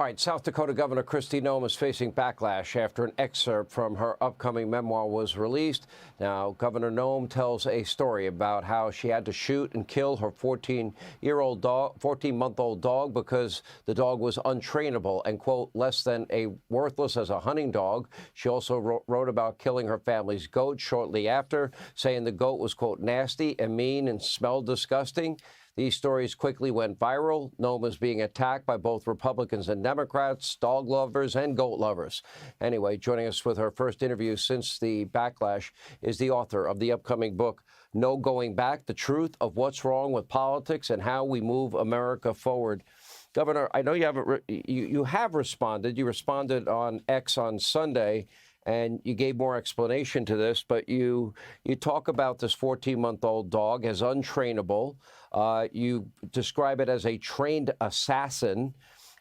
All right, South Dakota Governor Kristi Noem is facing backlash after an excerpt from her upcoming memoir was released. Now, Governor Noem tells a story about how she had to shoot and kill her 14-month-old dog because the dog was untrainable and, quote, less than a worthless as a hunting dog. She also wrote about killing her family's goat shortly after, saying the goat was, quote, nasty and mean and smelled disgusting. These stories quickly went viral. Noem is being attacked by both Republicans and Democrats, dog lovers and goat lovers. Anyway, joining us with her first interview since the backlash is the author of the upcoming book, No Going Back, The Truth of What's Wrong with Politics and How We Move America Forward. Governor, I know you have responded. You responded on X on Sunday, and you gave more explanation to this, but you talk about this 14-month-old dog as untrainable. You describe it as a trained assassin,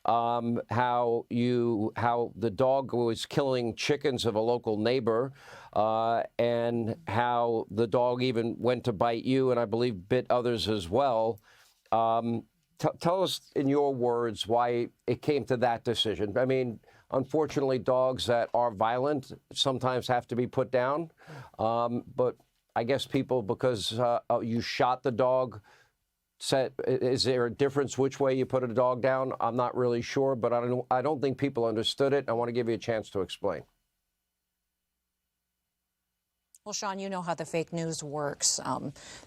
how the dog was killing chickens of a local neighbor, and how the dog even went to bite you and I believe bit others as well. Tell us in your words why it came to that decision. I mean, unfortunately, dogs that are violent sometimes have to be put down. But I guess people, because you shot the dog, is there a difference which way you put a dog down? I'm not really sure, but I don't think people understood it. I want to give you a chance to explain. Well, Sean, you know how the fake news works.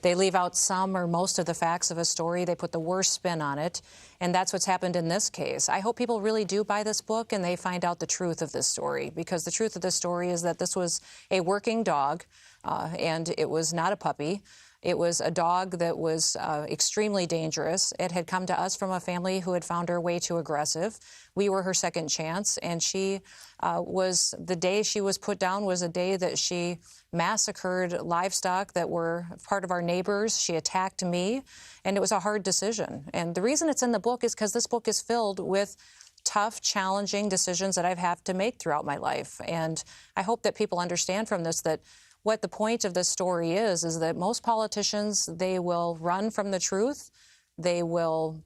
They leave out some or most of the facts of a story. They put the worst spin on it, and that's what's happened in this case. I hope people really do buy this book and they find out the truth of this story, because the truth of this story is that this was a working dog, and it was not a puppy. It was a dog that was extremely dangerous. It had come to us from a family who had found her way too aggressive. We were her second chance, and the day she was put down was a day that she massacred livestock that were part of our neighbors. She attacked me, and it was a hard decision. And the reason it's in the book is because this book is filled with tough, challenging decisions that I've had to make throughout my life. And I hope that people understand from this that what the point of this story is that most politicians, they will run from the truth. They will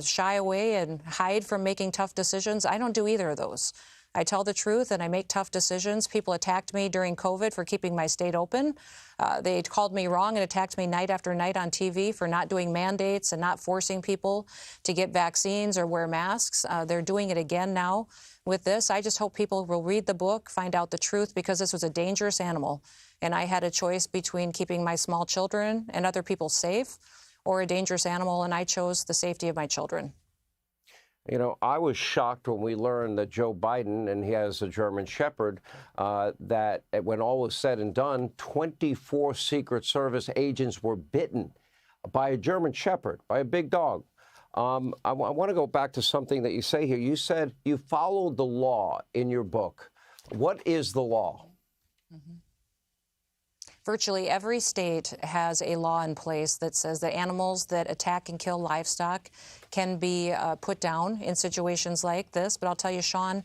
shy away and hide from making tough decisions. I don't do either of those. I tell the truth and I make tough decisions. People attacked me during COVID for keeping my state open. They called me wrong and attacked me night after night on TV for not doing mandates and not forcing people to get vaccines or wear masks. They're doing it again now with this. I just hope people will read the book, find out the truth, because this was a dangerous animal. And I had a choice between keeping my small children and other people safe or a dangerous animal, and I chose the safety of my children. You know, I was shocked when we learned that Joe Biden, and he has a German Shepherd, that when all was said and done, 24 Secret Service agents were bitten by a German Shepherd, by a big dog. I want to go back to something that you say here. You said you followed the law in your book. What is the law? Mm-hmm. Virtually every state has a law in place that says that animals that attack and kill livestock can be put down in situations like this. But I'll tell you, Sean,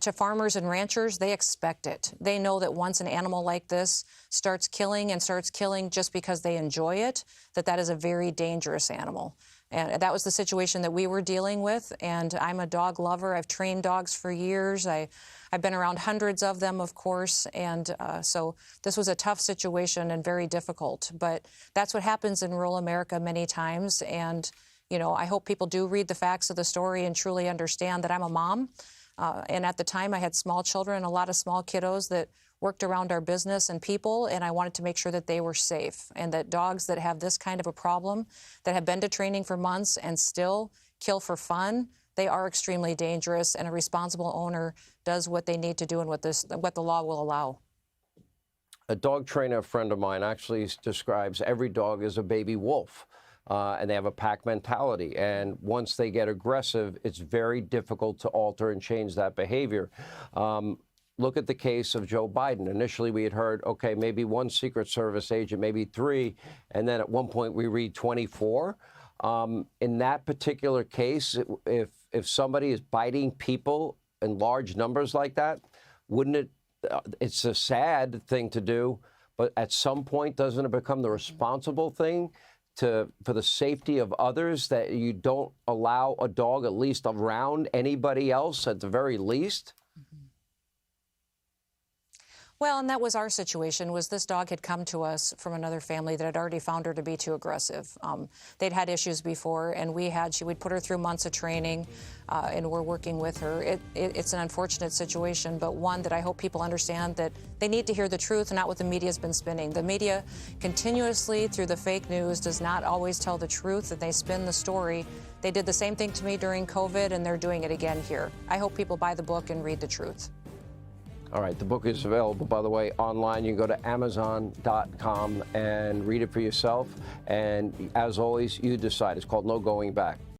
to farmers and ranchers, they expect it. They know that once an animal like this starts killing just because they enjoy it, that is a very dangerous animal. And that was the situation that we were dealing with. And I'm a dog lover. I've trained dogs for years. I've been around hundreds of them, of course. And so this was a tough situation and very difficult. But that's what happens in rural America many times. And, you know, I hope people do read the facts of the story and truly understand that I'm a mom. And at the time, I had small children, a lot of small kiddos that worked around our business and people, and I wanted to make sure that they were safe, and that dogs that have this kind of a problem, that have been to training for months and still kill for fun, they are extremely dangerous, and a responsible owner does what they need to do and what the law will allow. A dog trainer friend of mine actually describes every dog as a baby wolf. And they have a pack mentality. And once they get aggressive, it's very difficult to alter and change that behavior. Look at the case of Joe Biden. Initially, we had heard, okay, maybe one Secret Service agent, maybe 3. And then at one point, we read 24. In that particular case, if somebody is biting people in large numbers like that, wouldn't it, it's a sad thing to do, but at some point, doesn't it become the responsible thing for the safety of others that you don't allow a dog at least around anybody else at the very least? Well, and that was our situation, was this dog had come to us from another family that had already found her to be too aggressive. They'd had issues before, and we'd put her through months of training, and we're working with her. It's an unfortunate situation, but one that I hope people understand that they need to hear the truth, not what the media's been spinning. The media continuously, through the fake news, does not always tell the truth, and they spin the story. They did the same thing to me during COVID, and they're doing it again here. I hope people buy the book and read the truth. All right, the book is available, by the way, online. You can go to Amazon.com and read it for yourself. And as always, you decide. It's called No Going Back.